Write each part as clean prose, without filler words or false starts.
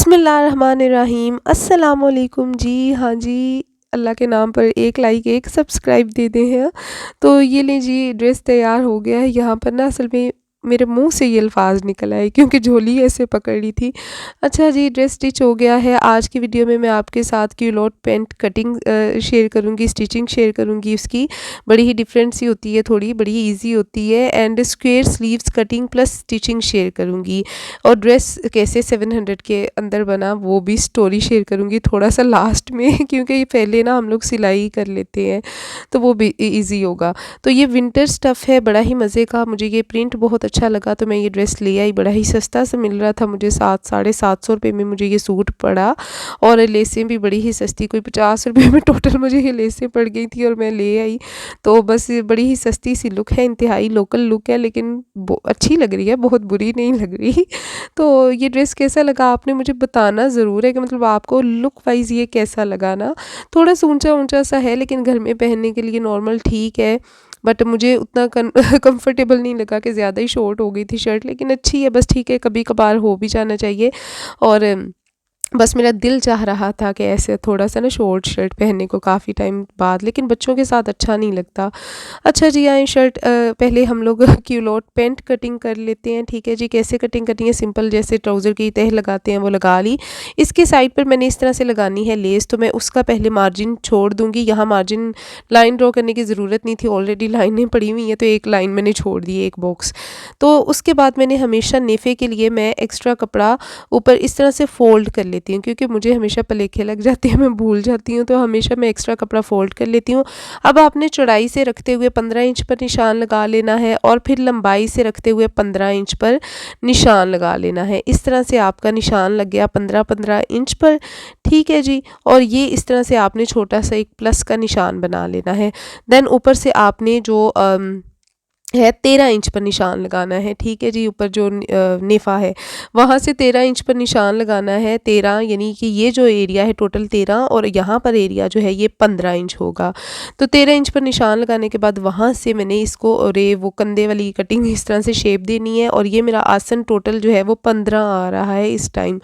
बिस्मिल्लाहिर्रहमानिर्रहीम अस्सलामुअलैकुम जी। हाँ जी, अल्लाह के नाम पर एक लाइक एक सब्सक्राइब दे दें हैं। तो ये लें जी, ड्रेस तैयार हो गया है। यहाँ पर ना असल में मेरे मुंह से ये अल्फाज निकल आए क्योंकि झोली ऐसे पकड़ ली थी। अच्छा जी, ड्रेस स्टिच हो गया है। आज की वीडियो में मैं आपके साथ क्यूलोट पैंट कटिंग शेयर करूँगी, स्टिचिंग शेयर करूँगी। उसकी बड़ी ही डिफरेंट सी होती है, थोड़ी बड़ी ईजी होती है। And square sleeves cutting plus stitching share करूँगी। और ड्रेस कैसे 700 के अंदर बना वो भी स्टोरी शेयर करूँगी थोड़ा सा लास्ट में क्योंकि ये पहले ना हम लोग सिलाई कर लेते हैं तो वो भी इजी होगा। तो ये विंटर स्टफ़ है, बड़ा ही मज़े का। मुझे ये प्रिंट बहुत अच्छा लगा तो मैं ये ड्रेस ले आई। बड़ा ही सस्ता सा मिल रहा था मुझे, 700-750 में मुझे ये सूट पड़ा। और लेसें भी बड़ी ही सस्ती, कोई 50 रुपये में टोटल मुझे ये लेसें पड़ गई थी और मैं ले आई। तो बस ये बड़ी ही सस्ती सी लुक है, इंतहाई लोकल लुक है, लेकिन अच्छी लग रही है, बहुत बुरी नहीं लग रही। तो ये ड्रेस कैसा लगा आपने मुझे बताना ज़रूर है कि मतलब आपको लुक वाइज़ ये कैसा लगा ना। थोड़ा सा ऊंचा सा है लेकिन घर में पहनने के लिए नॉर्मल ठीक है। बट मुझे उतना कंफर्टेबल नहीं लगा कि ज़्यादा ही शॉर्ट हो गई थी शर्ट, लेकिन अच्छी है, बस ठीक है, कभी कभार हो भी जाना चाहिए। और बस मेरा दिल चाह रहा था कि ऐसे थोड़ा सा ना शॉर्ट शर्ट पहनने को काफ़ी टाइम बाद, लेकिन बच्चों के साथ अच्छा नहीं लगता। अच्छा जी, आए शर्ट पहले हम लोग क्यूलोट पैंट कटिंग कर लेते हैं। ठीक है जी, कैसे कटिंग करनी है, सिंपल जैसे ट्राउज़र की तह लगाते हैं वो लगा ली। इसके साइड पर मैंने इस तरह से लगानी है लेस, तो मैं उसका पहले मार्जिन छोड़ दूँगी। यहाँ मार्जिन लाइन ड्रॉ करने की ज़रूरत नहीं थी, ऑलरेडी लाइनें पड़ी हुई हैं, तो एक लाइन मैंने छोड़ दी, एक बॉक्स। तो उसके बाद मैंने हमेशा नेफे के लिए मैं एक्स्ट्रा कपड़ा ऊपर इस तरह से फ़ोल्ड कर लेती हूँ क्योंकि मुझे हमेशा पलेखे लग जाते हैं, मैं भूल जाती हूँ, तो हमेशा मैं एक्स्ट्रा कपड़ा फ़ोल्ड कर लेती हूँ। अब आपने चौड़ाई से रखते हुए 15 इंच पर निशान लगा लेना है और फिर लंबाई से रखते हुए 15 इंच पर निशान लगा लेना है। इस तरह से आपका निशान लग गया 15-15 इंच पर। ठीक है जी, और ये इस तरह से आपने छोटा सा एक प्लस का निशान बना लेना है। देन ऊपर से आपने जो है 13 इंच पर निशान लगाना है। ठीक है जी, ऊपर जो नेफा है वहाँ से 13 इंच पर निशान लगाना है। 13 यानी कि ये जो एरिया है टोटल 13 और यहाँ पर एरिया जो है ये 15 इंच होगा। तो 13 इंच पर निशान लगाने के बाद वहाँ से मैंने इसको और वो कंधे वाली कटिंग इस तरह से शेप देनी है। और ये मेरा आसन टोटल जो है वो 15 आ रहा है इस टाइम।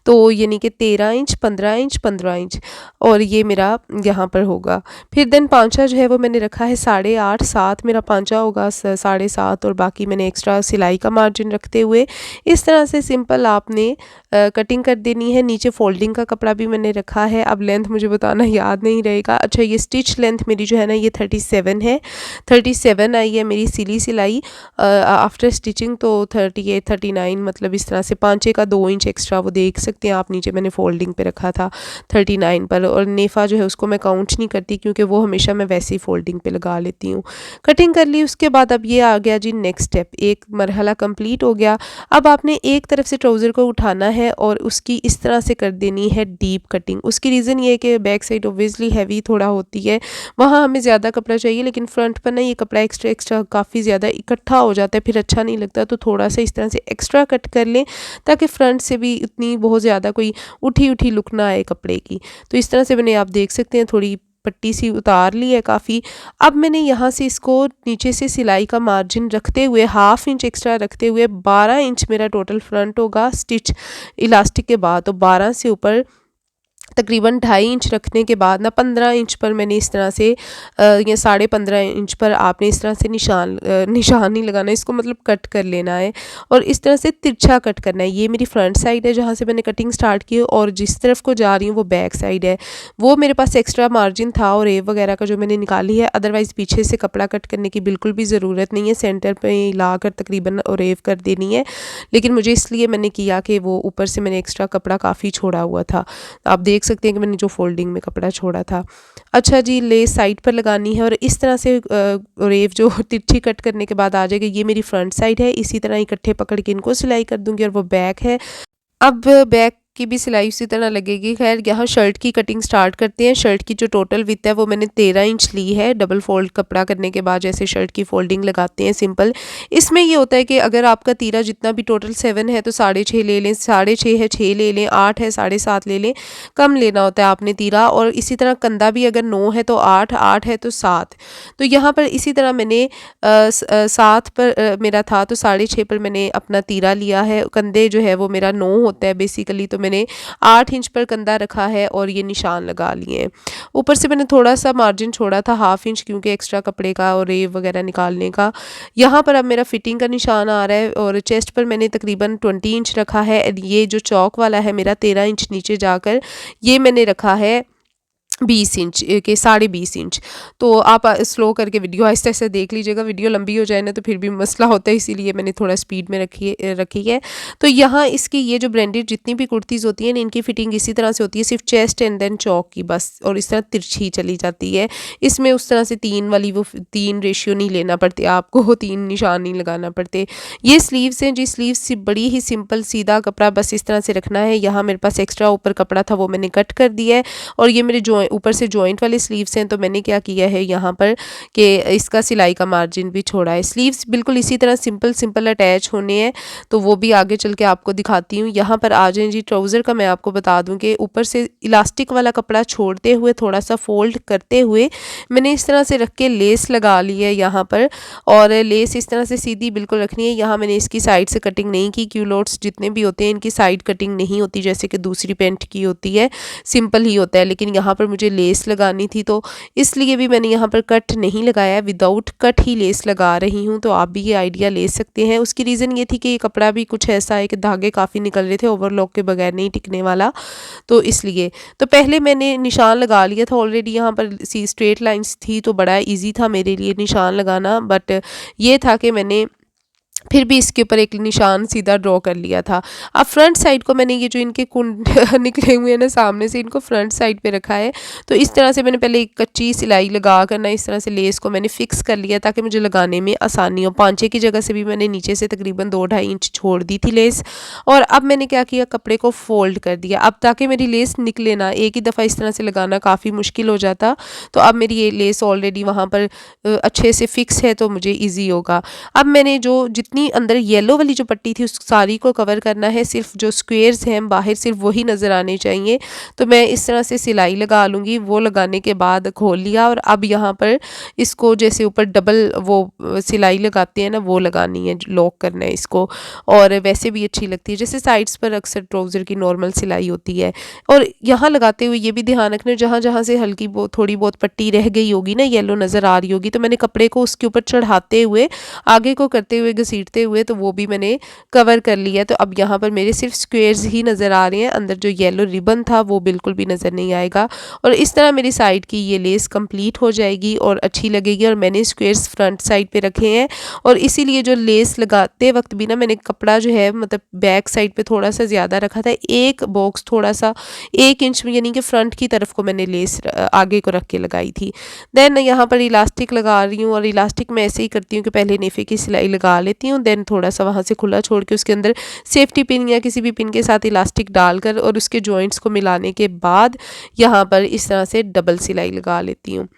तो यानी कि 13 इंच 15 इंच 15 इंच और ये मेरा यहाँ पर होगा। फिर देन पांचा जो है वो मैंने रखा है 8.5, 7 मेरा पांचा होगा, 7.5, और बाकी मैंने एक्स्ट्रा सिलाई का मार्जिन रखते हुए इस तरह से सिंपल आपने कटिंग कर देनी है। नीचे फोल्डिंग का कपड़ा भी मैंने रखा है, अब लेंथ मुझे बताना याद नहीं रहेगा। अच्छा, ये स्टिच लेंथ मेरी जो है ना ये 37 है, 37 आई है मेरी सिली सिलाई आफ्टर स्टिचिंग। तो 38 39 मतलब इस तरह से पांचे का 2 इंच एक्स्ट्रा वो देख सकते हैं आप, नीचे मैंने फोल्डिंग पे रखा था 39 पर। और नेफा जो है उसको मैं काउंट नहीं करती क्योंकि वो हमेशा मैं वैसे ही फोल्डिंग पे लगा लेती हूँ। कटिंग कर ली उसके बाद अब ये आ गया जी नेक्स्ट स्टेप, एक मरहला कंप्लीट हो गया। अब आपने एक तरफ से ट्राउज़र को उठाना है और उसकी इस तरह से कर देनी है डीप कटिंग। उसकी रीज़न ये है कि बैक साइड ऑब्वियसली हैवी थोड़ा होती है, वहाँ हमें ज़्यादा कपड़ा चाहिए, लेकिन फ्रंट पर ना ये कपड़ा एक्स्ट्रा काफ़ी ज़्यादा इकट्ठा हो जाता है, फिर अच्छा नहीं लगता। तो थोड़ा सा इस तरह से एक्स्ट्रा कट कर लें ताकि फ्रंट से भी इतनी बहुत ज़्यादा कोई उठी लुक ना आए कपड़े की। तो इस तरह से मैंने, आप देख सकते हैं, थोड़ी पट्टी सी उतार ली है काफ़ी। अब मैंने यहाँ से इसको नीचे से सिलाई का मार्जिन रखते हुए 1/2 इंच एक्स्ट्रा रखते हुए 12 इंच मेरा टोटल फ्रंट होगा स्टिच इलास्टिक के बाद। तो 12 से ऊपर तकरीबन 2.5 इंच रखने के बाद ना 15 इंच पर मैंने इस तरह से या 15.5 इंच पर आपने इस तरह से निशान नहीं लगाना, इसको मतलब कट कर लेना है और इस तरह से तिरछा कट करना है। ये मेरी फ्रंट साइड है जहाँ से मैंने कटिंग स्टार्ट की, और जिस तरफ को जा रही हूँ वो बैक साइड है। वो मेरे पास एक्स्ट्रा मार्जिन था और रेव वगैरह का जो मैंने निकाली है, अदरवाइज़ पीछे से कपड़ा कट करने की बिल्कुल भी ज़रूरत नहीं है, सेंटर पर ला कर तकरीबन रेव कर देनी है। लेकिन मुझे इसलिए मैंने किया कि वो ऊपर से मैंने एक्स्ट्रा कपड़ा काफ़ी छोड़ा हुआ था, आप देख सकते हैं कि मैंने जो फोल्डिंग में कपड़ा छोड़ा था। अच्छा जी, लेस साइड पर लगानी है और इस तरह से रेव जो तिरछी कट करने के बाद आ जाएगी। ये मेरी फ्रंट साइड है, इसी तरह इकट्ठे पकड़ के इनको सिलाई कर दूंगी और वो बैक है। अब बैक की भी सिलाई उसी तरह लगेगी। खैर, यहाँ शर्ट की कटिंग स्टार्ट करते हैं। शर्ट की जो टोटल विड्थ है वो मैंने 13 इंच ली है, डबल फोल्ड कपड़ा करने के बाद जैसे शर्ट की फोल्डिंग लगाते हैं सिंपल। इसमें ये होता है कि अगर आपका तीरा जितना भी टोटल 7 है तो 6.5 ले लें, 6.5 है 6 ले लें, 8 है 7.5 ले लें, कम लेना होता है आपने तीरा। और इसी तरह कंधा भी अगर 9 है तो 8, 8 है तो 7। तो यहाँ पर इसी तरह मैंने 7 पर मेरा था तो 6.5 पर मैंने अपना तीरा लिया है। कंधे जो है वो मेरा 9 होता है बेसिकली, तो मैंने 8 इंच पर कंधा रखा है और ये निशान लगा लिए हैं। ऊपर से मैंने थोड़ा सा मार्जिन छोड़ा था 1/2 इंच, क्योंकि एक्स्ट्रा कपड़े का और रेव वगैरह निकालने का। यहाँ पर अब मेरा फिटिंग का निशान आ रहा है और चेस्ट पर मैंने तकरीबन 20 इंच रखा है। ये जो चौक वाला है मेरा 13 इंच नीचे जाकर, ये मैंने रखा है 20 इंच के 20.5 इंच। तो आप स्लो करके वीडियो आहिस्ता-आहिस्ता देख लीजिएगा, वीडियो लंबी हो जाए ना तो फिर भी मसला होता है, इसीलिए मैंने थोड़ा स्पीड में रखी है। तो यहाँ इसकी ये जो ब्रांडेड जितनी भी कुर्तीज़ होती हैं इनकी फिटिंग इसी तरह से होती है, सिर्फ चेस्ट एंड देन चौक की बस, और इस तरह तिरछी चली जाती है। इसमें उस तरह से 3 वाली वो 3 रेशियो नहीं लेना पड़ते आपको, 3 निशान नहीं लगाना पड़ते। ये स्लीव्स हैं जी, स्लीव्स बड़ी ही सिंपल सीधा कपड़ा बस इस तरह से रखना है। यहाँ मेरे पास एक्स्ट्रा ऊपर कपड़ा था वो मैंने कट कर दिया है, और ये मेरे ऊपर से जॉइंट वाले स्लीव्स हैं, तो मैंने क्या किया है यहाँ पर कि इसका सिलाई का मार्जिन भी छोड़ा है। स्लीव्स बिल्कुल इसी तरह सिंपल अटैच होने हैं, तो वो भी आगे चल के आपको दिखाती हूँ। यहाँ पर आ जाएं जी, ट्राउज़र का मैं आपको बता दूँ कि ऊपर से इलास्टिक वाला कपड़ा छोड़ते हुए थोड़ा सा फोल्ड करते हुए मैंने इस तरह से रख के लेस लगा ली है यहाँ पर, और लेस इस तरह से सीधी बिल्कुल रखनी है। यहाँ मैंने इसकी साइड से कटिंग नहीं की, क्यूलोट्स जितने भी होते हैं इनकी साइड कटिंग नहीं होती जैसे कि दूसरी पेंट की होती है, सिंपल ही होता है। लेकिन यहाँ पर मुझे लेस लगानी थी, तो इसलिए भी मैंने यहाँ पर कट नहीं लगाया, विदाउट कट ही लेस लगा रही हूँ। तो आप भी ये आइडिया ले सकते हैं। उसकी रीज़न ये थी कि ये कपड़ा भी कुछ ऐसा है कि धागे काफ़ी निकल रहे थे, ओवरलॉक के बगैर नहीं टिकने वाला, तो इसलिए। तो पहले मैंने निशान लगा लिया था ऑलरेडी, यहाँ पर सी स्ट्रेट लाइंस थी तो बड़ा ईजी था मेरे लिए निशान लगाना, बट ये था कि मैंने फिर भी इसके ऊपर एक निशान सीधा ड्रॉ कर लिया था। अब फ्रंट साइड को मैंने ये जो इनके कुंड निकले हुए हैं ना सामने से, इनको फ्रंट साइड पे रखा है। तो इस तरह से मैंने पहले एक कच्ची सिलाई लगा कर ना इस तरह से लेस को मैंने फिक्स कर लिया ताकि मुझे लगाने में आसानी हो। पांचे की जगह से भी मैंने नीचे से तकरीबन 2-2.5 इंच छोड़ दी थी लेस, और अब मैंने क्या किया, कपड़े को फोल्ड कर दिया अब ताकि मेरी लेस निकले ना। एक ही दफ़ा इस तरह से लगाना काफ़ी मुश्किल हो जाता, तो अब मेरी ये लेस ऑलरेडी वहाँ पर अच्छे से फिक्स है, तो मुझे ईजी होगा। अब मैंने जो जितनी अंदर येलो वाली जो पट्टी थी उस सारी को कवर करना है, सिर्फ जो स्क्वेयर्स हैं बाहर सिर्फ वही नज़र आने चाहिए। तो मैं इस तरह से सिलाई लगा लूँगी, वो लगाने के बाद खोल लिया, और अब यहाँ पर इसको जैसे ऊपर डबल वो सिलाई लगाते हैं ना, वो लगानी है, लॉक करना है इसको, और वैसे भी अच्छी लगती है जैसे साइड्स पर अक्सर ट्राउज़र की नॉर्मल सिलाई होती है। और यहाँ लगाते हुए ये भी ध्यान रखना, जहाँ जहाँ से हल्की थोड़ी बहुत पट्टी रह गई होगी ना, येलो नज़र आ रही होगी, तो मैंने कपड़े को उसके ऊपर चढ़ाते हुए आगे को करते हुए घसीटते हुए तो वो भी मैंने कवर कर लिया। तो अब यहाँ पर मेरे सिर्फ स्क्वेयर्स ही नज़र आ रहे हैं, अंदर जो येलो रिबन था वो बिल्कुल भी नज़र नहीं आएगा। और इस तरह मेरी साइड की ये लेस कंप्लीट हो जाएगी और अच्छी लगेगी। और मैंने स्क्वेयर्स फ्रंट साइड पे रखे हैं, और इसीलिए जो लेस लगाते वक्त भी ना मैंने कपड़ा जो है मतलब बैक साइड पे थोड़ा सा ज़्यादा रखा था, एक बॉक्स थोड़ा सा 1 इंच यानी कि फ्रंट की तरफ को मैंने लेस आगे को रख के लगाई थी। देन यहाँ पर इलास्टिक लगा रही हूँ, और इलास्टिक मैं ऐसे ही करती हूँ कि पहले नेफे की सिलाई लगा लेती हूँ, देन थोड़ा सा वहाँ से खुला छोड़ के उसके अंदर सेफ्टी पिन या किसी भी पिन के साथ इलास्टिक डालकर और उसके जॉइंट्स को मिलाने के बाद यहाँ पर इस तरह से डबल सिलाई लगा लेती हूँ।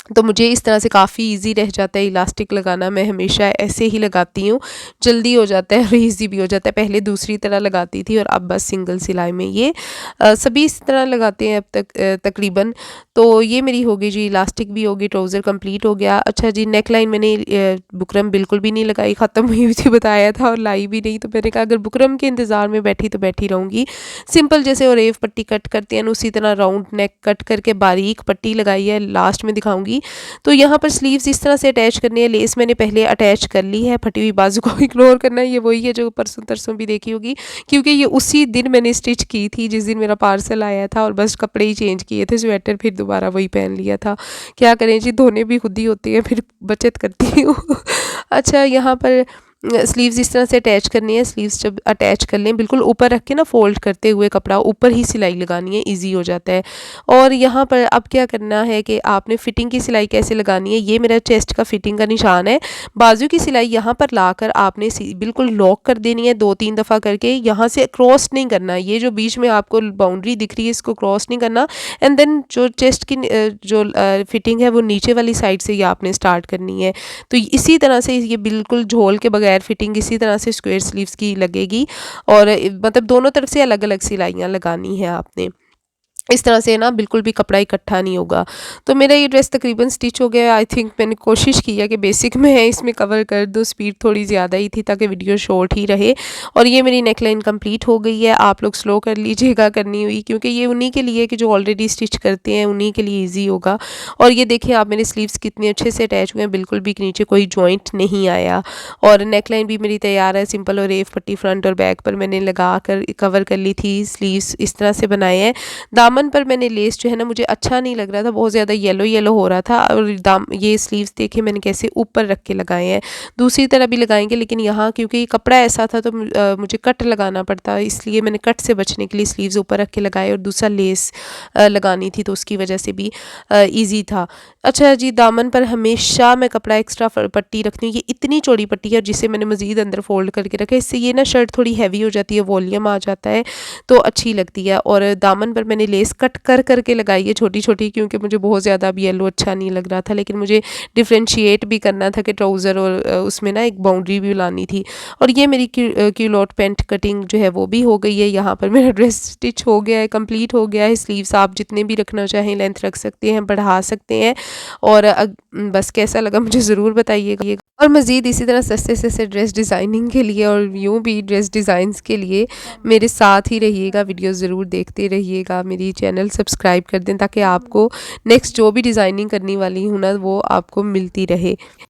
तो मुझे इस तरह से काफ़ी इजी रह जाता है इलास्टिक लगाना। मैं हमेशा ऐसे ही लगाती हूँ, जल्दी हो जाता है और ईजी भी हो जाता है। पहले दूसरी तरह लगाती थी और अब बस सिंगल सिलाई में ये सभी इस तरह लगाते हैं अब तक तकरीबन। तो ये मेरी हो गई जी, इलास्टिक भी होगी, ट्राउज़र कंप्लीट हो गया। अच्छा जी, नेक लाइन मैंने बुकरम बिल्कुल भी नहीं लगाई, ख़त्म हुई हुई थी बताया था, और लाई भी नहीं। तो मैंने कहा अगर बुकरम के इंतज़ार में बैठी तो बैठी रहूँगी। सिंपल जैसे ओरेव पट्टी कट करते हैं उसी तरह राउंड नेक कट करके बारीक पट्टी लगाई है, लास्ट में दिखाऊंगी। तो यहाँ पर स्लीव्स इस तरह से अटैच करनी है। लेस मैंने पहले अटैच कर ली है, फटी हुई बाजू को इग्नोर करना है, ये वही है जो परसों तरसों भी देखी होगी, क्योंकि ये उसी दिन मैंने स्टिच की थी जिस दिन मेरा पार्सल आया था, और बस कपड़े ही चेंज किए थे, स्वेटर फिर दोबारा वही पहन लिया था। क्या करें जी, धोने भी खुद ही होती है, फिर बचत करती हूँ। अच्छा, यहाँ पर स्लीव्स इस तरह से अटैच करनी है। स्लीव्स जब अटैच कर लें बिल्कुल ऊपर रख के ना, फोल्ड करते हुए कपड़ा ऊपर ही सिलाई लगानी है, इजी हो जाता है। और यहाँ पर अब क्या करना है कि आपने फिटिंग की सिलाई कैसे लगानी है, ये मेरा चेस्ट का फिटिंग का निशान है। बाजू की सिलाई यहाँ पर लाकर आपने बिल्कुल लॉक कर देनी है 2-3 दफ़ा करके, यहाँ से क्रॉस नहीं करना। ये जो बीच में आपको बाउंड्री दिख रही है इसको क्रॉस नहीं करना। एंड देन जो चेस्ट की जो फिटिंग है वो नीचे वाली साइड से ही आपने स्टार्ट करनी है। तो इसी तरह से ये बिल्कुल झोल के बगैर फिटिंग इसी तरह से स्क्वायर स्लीव्स की लगेगी, और मतलब दोनों तरफ से अलग अलग सिलाइयाँ लगानी है आपने। इस तरह से ना बिल्कुल भी कपड़ा इकट्ठा नहीं होगा। तो मेरा ये ड्रेस तकरीबन स्टिच हो गया है। आई थिंक मैंने कोशिश की है कि बेसिक में है इसमें कवर कर दूँ, स्पीड थोड़ी ज़्यादा ही थी ताकि वीडियो शॉर्ट ही रहे। और ये मेरी नेकलाइन कंप्लीट हो गई है। आप लोग स्लो कर लीजिएगा करनी हुई, क्योंकि ये उन्हीं के लिए कि जो ऑलरेडी स्टिच करते हैं, उन्हीं के लिए ईजी होगा। और ये देखिए आप, मेरे स्लीव्स कितने अच्छे से अटैच हुए हैं, बिल्कुल भी नीचे कोई जॉइंट नहीं आया। और नेकलाइन भी मेरी तैयार है। सिंपल और रेफ पट्टी फ्रंट और बैक पर मैंने लगा कर कवर कर ली थी। स्लीव्स इस तरह से बनाए हैं। दामन पर मैंने लेस जो है ना, मुझे अच्छा नहीं लग रहा था, बहुत ज़्यादा येलो येलो हो रहा था। और ये स्लीव्स देखिए मैंने कैसे ऊपर रख के लगाए हैं। दूसरी तरह भी लगाएंगे, लेकिन यहाँ क्योंकि ये कपड़ा ऐसा था तो मुझे कट लगाना पड़ता, इसलिए मैंने कट से बचने के लिए स्लीव्स ऊपर रख के लगाए। और दूसरा लेस लगानी थी, तो उसकी वजह से भी ईजी था। अच्छा जी, दामन पर हमेशा मैं कपड़ा एक्स्ट्रा पट्टी रखती हूँ। ये इतनी चौड़ी पट्टी है जिसे मैंने मज़ीद अंदर फोल्ड करके रखा है। इससे ये ना शर्ट थोड़ी हैवी हो जाती है, वॉल्यूम आ जाता है, तो अच्छी लगती है। और दामन पर मैंने लेस कट करके लगाई है छोटी छोटी, क्योंकि मुझे बहुत ज़्यादा अब येलो अच्छा नहीं लग रहा था, लेकिन मुझे डिफ्रेंशिएट भी करना था कि ट्राउज़र और उसमें ना एक बाउंड्री भी लानी थी। और ये मेरी क्यूलॉट पैंट कटिंग जो है वो भी हो गई है। यहाँ पर मेरा ड्रेस स्टिच हो गया है, कंप्लीट हो गया है। स्लीव्स आप जितने भी रखना चाहें लेंथ रख सकते हैं, बढ़ा सकते हैं। और बस कैसा लगा मुझे ज़रूर बताइएगा। और मज़ीद इसी तरह सस्ते सस्ते ड्रेस डिज़ाइनिंग के लिए और यूँ भी ड्रेस डिज़ाइंस के लिए मेरे साथ ही रहिएगा, वीडियो ज़रूर देखते रहिएगा। मेरी चैनल सब्सक्राइब कर दें ताकि आपको नेक्स्ट जो भी डिज़ाइनिंग करने वाली हूँ ना, वो आपको मिलती रहे।